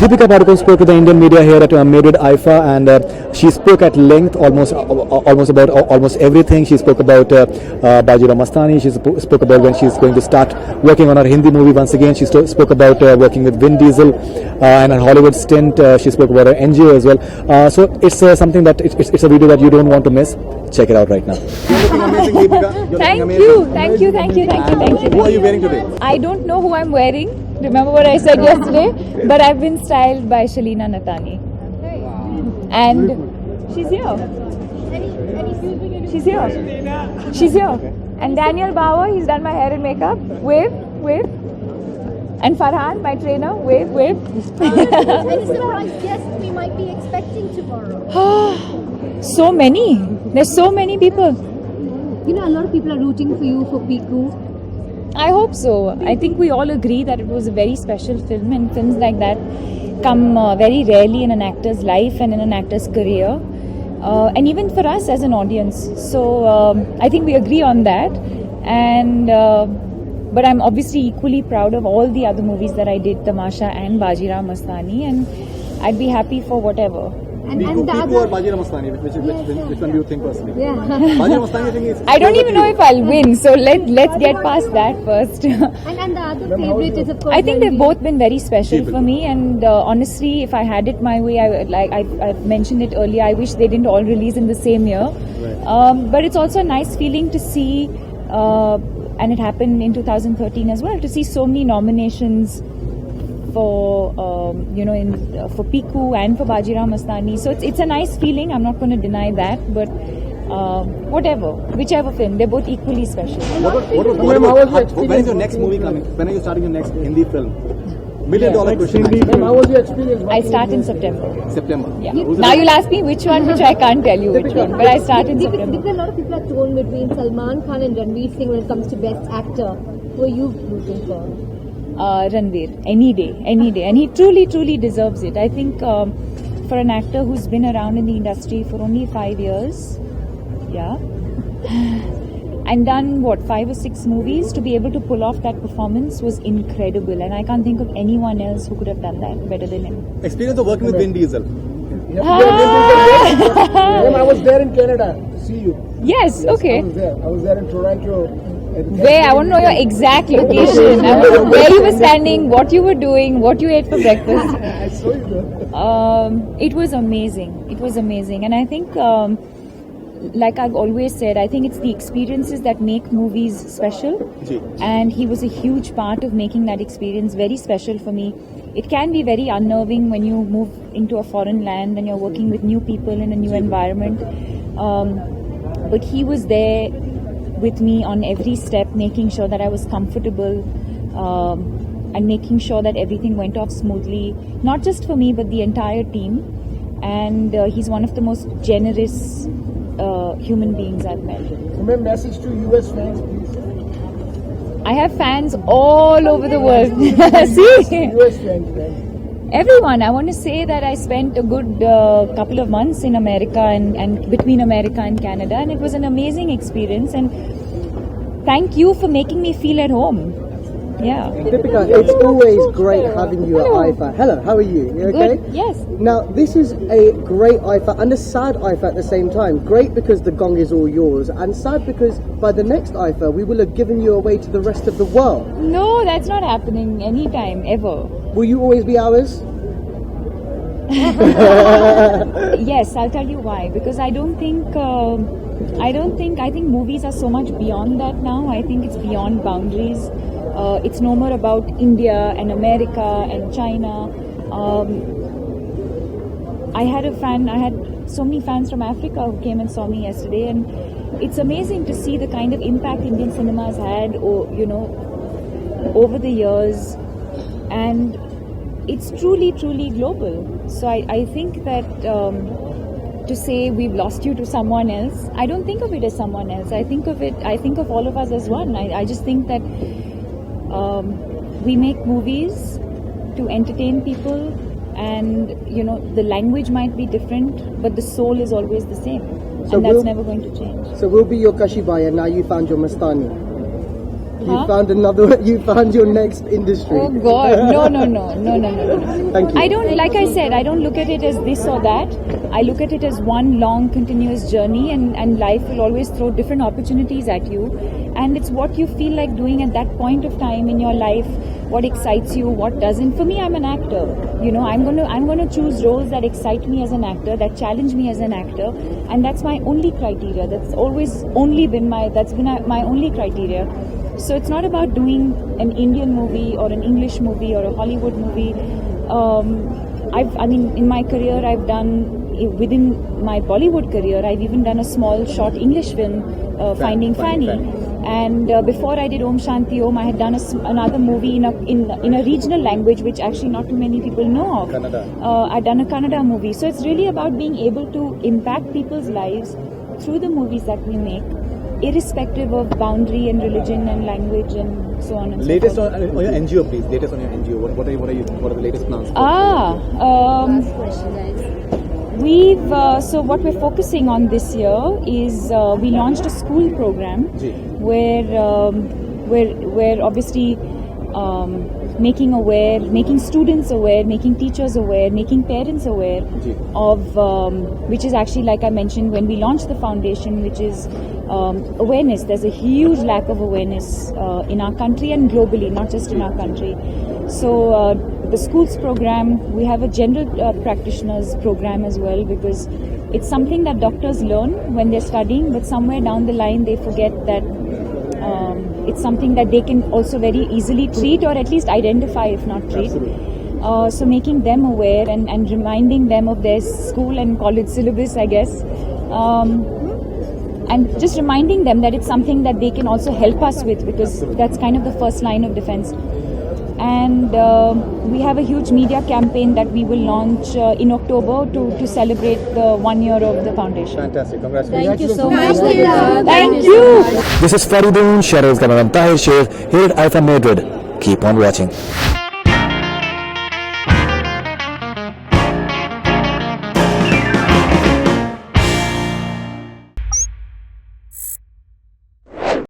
Deepika Padukone spoke to the Indian media here at Madrid IFA, and she spoke at length, almost about almost everything. She spoke about Bajirao Mastani. She spoke about when she's going to start working on her Hindi movie once again. She spoke about working with Vin Diesel and her Hollywood stint. She spoke about her NGO as well. So it's something that it's a video that you don't want to miss. Check it out right now. You're looking amazing, Deepika. Thank you. Who are you wearing today? I don't know who I'm wearing. Remember what I said yesterday? But I've been styled by Shalina Natani. And she's here. She's here. And Daniel Bauer, he's done my hair and makeup. Wave. And Farhan, my trainer, wave. Any surprise guests we might be expecting tomorrow? So many. There's so many people. You know, a lot of people are rooting for you for Piku. I hope so. I think we all agree that it was a very special film, and films like that come very rarely in an actor's life and in an actor's career, and even for us as an audience. So I think we agree on that, and but I'm obviously equally proud of all the other movies that I did, Tamasha and Bajirao Mastani, and I'd be happy for whatever. Piku or Bajirao Mastani? Which one do you think personally? Yeah. Bajirao Mastani, I think is. I don't even know if I'll win, so let's get past that first. And the other favorite is of course. I think they've both been very special for me, and honestly, if I had it my way, I've mentioned it earlier, I wish they didn't all release in the same year. Right. But it's also a nice feeling to see, and it happened in 2013 as well, to see so many nominations for for Piku and for Bajirao Mastani. So it's a nice feeling. I'm not going to deny that, but whichever film, they're both equally special. When is your next movie coming? When are you starting your next Hindi film? $1 million question. How was your experience? I start in September. September. Yeah. Now you'll ask me which one, which I can't tell you which one, but I start in September. Because a lot of people are torn between Salman Khan and Ranveer Singh when it comes to Best Actor. Who are you rooting for? Ranveer, any day, and he truly deserves it. I think for an actor who's been around in the industry for only 5 years, and done 5 or 6 movies, to be able to pull off that performance was incredible, and I can't think of anyone else who could have done that better than him. Experience of working with Vin Diesel. I was there in Canada to see you. Yes, okay. I was there in Toronto. Where? I want to know your exact location. I want to know where you were standing, what you were doing, what you ate for breakfast. I saw you there. It was amazing. And I think, like I've always said, I think it's the experiences that make movies special. And he was a huge part of making that experience very special for me. It can be very unnerving when you move into a foreign land and you're working with new people in a new environment. But he was there with me on every step, making sure that I was comfortable, and making sure that everything went off smoothly, not just for me but the entire team. And he's one of the most generous human beings I've met. My message to US fans, please. I have fans all over the world. See? US fans. Everyone. I want to say that I spent a good couple of months in America and between America and Canada, and it was an amazing experience, and thank you for making me feel at home. Yeah. Deepika, it's always great having you at IFA. Hello, how are you? You okay? Good. Yes. Now, this is a great IFA and a sad IFA at the same time. Great because the gong is all yours, and sad because by the next IFA we will have given you away to the rest of the world. No, that's not happening anytime, ever. Will you always be ours? Yes, I'll tell you why. Because I think movies are so much beyond that now. I think it's beyond boundaries. It's no more about India and America and China. I had so many fans from Africa who came and saw me yesterday, and it's amazing to see the kind of impact Indian cinema has had, over the years, and it's truly global. So I think that to say we've lost you to someone else, I don't think of it as someone else. I think of all of us as one. I just think that we make movies to entertain people, and the language might be different, but the soul is always the same, and that's never going to change. So we'll be your Kashibai, and now you found your Mastani. You found your next industry. Oh God, no. Thank you. I don't, like I said, I don't look at it as this or that. I look at it as one long continuous journey, and life will always throw different opportunities at you. And it's what you feel like doing at that point of time in your life, what excites you, what doesn't. For me, I'm an actor. You know, I'm gonna choose roles that excite me as an actor, that challenge me as an actor, and that's my only criteria. That's always only been my only criteria. So it's not about doing an Indian movie or an English movie or a Hollywood movie. In my career, I've done, within my Bollywood career, I've even done a small short English film, Finding Fanny. And before I did Om Shanti Om, I had done another movie in a regional language, which actually not too many people know of. Kannada. I'd done a Kannada movie. So it's really about being able to impact people's lives through the movies that we make, irrespective of boundary and religion and language and so on and Latest so forth. on your NGO, please. Latest on your NGO. What are the latest plans? Last question, guys. So what we're focusing on this year is we launched a school program where obviously making students aware, making teachers aware, making parents aware of which is actually, like I mentioned when we launched the foundation, which is awareness. There's a huge lack of awareness in our country and globally, not just in our country. So the schools program, we have a general practitioners program as well, because it's something that doctors learn when they're studying, but somewhere down the line they forget that it's something that they can also very easily treat, or at least identify, if not treat. So making them aware and reminding them of their school and college syllabus, I guess. And just reminding them that it's something that they can also help us with, because that's kind of the first line of defense. And we have a huge media campaign that we will launch in October to celebrate the 1 year of the foundation. Fantastic. Congratulations. Thank you so much. Thank you. This is Faridun Sharif Kamaram Tahir Sheikh here at IFA Madrid. Keep on watching.